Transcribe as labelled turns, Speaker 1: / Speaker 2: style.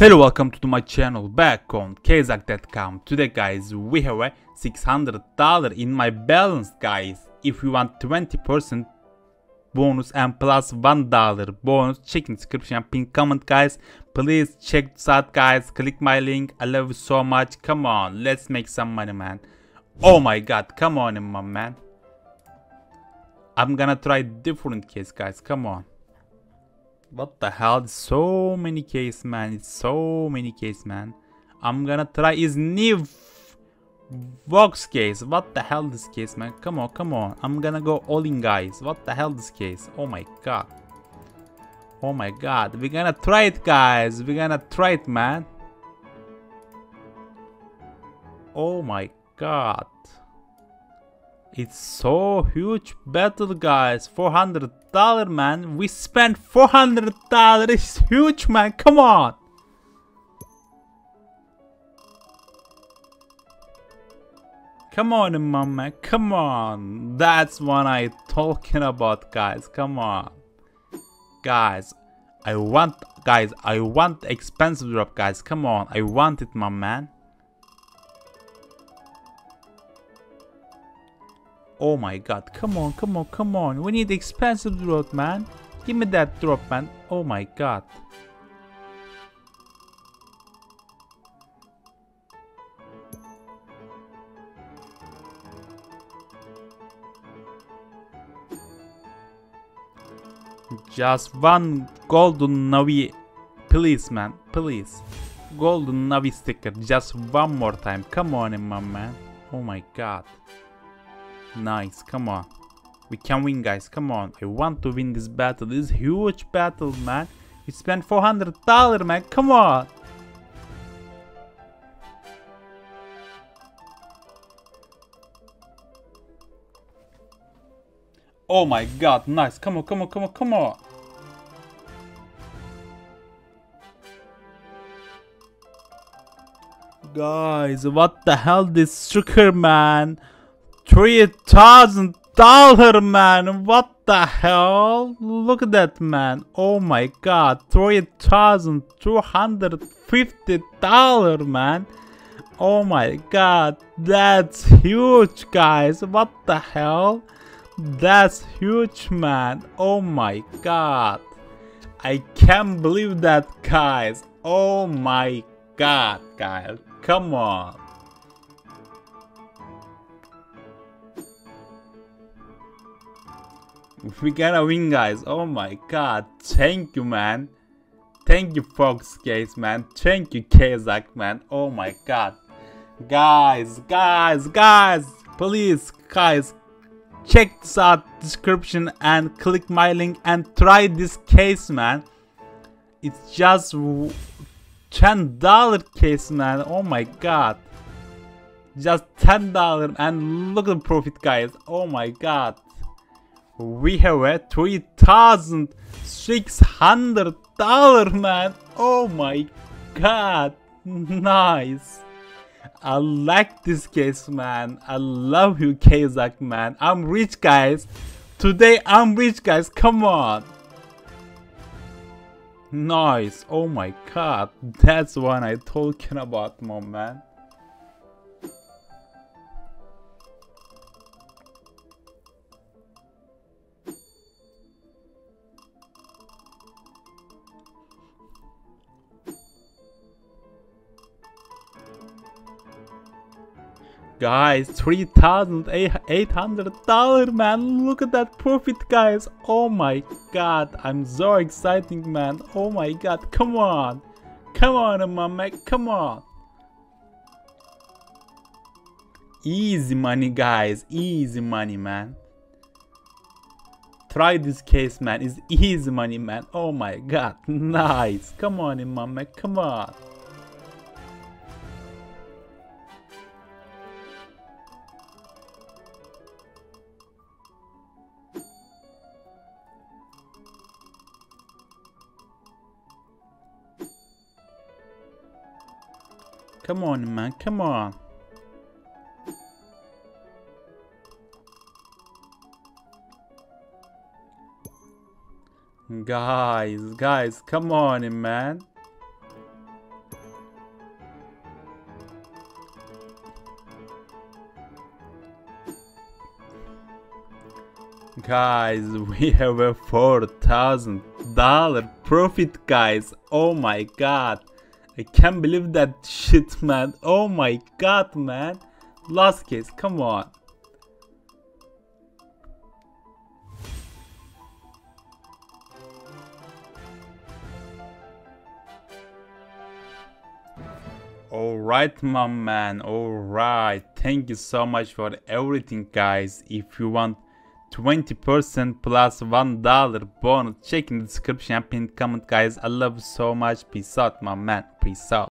Speaker 1: Hello, welcome to my channel back on CaseHug.com. Today guys, we have a $600 in my balance guys. If you want 20% bonus and plus $1 bonus, check in description and pin comment guys. Please check this out guys, click my link. I love you so much. Come on, let's make some money man. Oh my god, come on my man. I'm gonna try different case guys, come on. What the hell? So many case man. It's so many case man. I'm gonna try is new Vox case. What the hell this case man? Come on, come on. I'm gonna go all in guys. What the hell this case? Oh my god. Oh my god. We're gonna try it guys. We're gonna try it man. Oh my god. It's so huge battle guys. $400 man. We spent $400. It's huge man. Come on. Come on mama. Come on. That's what I'm talking about guys. Come on. Guys. I want expensive drop guys. Come on. I want it my man. Oh my god, come on, come on, come on. We need expensive drop, man. Give me that drop, man. Oh my god. Just one golden Navi, please, man, please. Golden Navi sticker, just one more time. Come on, my man. Oh my god. Nice, come on. We can win guys, come on. I want to win this battle. This is huge battle man. We spent $400 man, come on. Oh my god, nice. Come on, come on, come on, come on. Guys, what the hell this sugar man? $3,000 man, what the hell? Look at that man. Oh my god, $3,250 man. Oh my god, that's huge guys. What the hell? That's huge man. Oh my god, I can't believe that guys. Oh my god guys, come on. We gotta win guys. Oh my god, thank you man. Thank you Fox case man. Thank you CaseHug man. Oh my god. Guys, please guys, check this out description and click my link and try this case man. It's just $10 case man. Oh my god, just $10 and look at the profit guys. Oh my god. We have a $3,600 man. Oh my god, nice. I like this case man. I love you CaseHug man. I'm rich guys. Today I'm rich guys. Come on. Nice. Oh my god, that's what I'm talking about my man. Guys, $3,800 man. Look at that profit guys. Oh my god, I'm so excited man. Oh my god, come on. Come on mama, come on. Easy money guys, easy money man. Try this case man, it's easy money man. Oh my god, nice. Come on mama, come on. Come on man, come on. Guys, come on, man. Guys, we have a $4,000 profit, guys. Oh my god. I can't believe that shit, man. Oh my god, man. Last case, come on. Alright, my man. Alright. Thank you so much for everything, guys. If you want 20% plus $1 bonus, check in the description and pinned comment, guys. I love you so much. Peace out, my man. Peace out.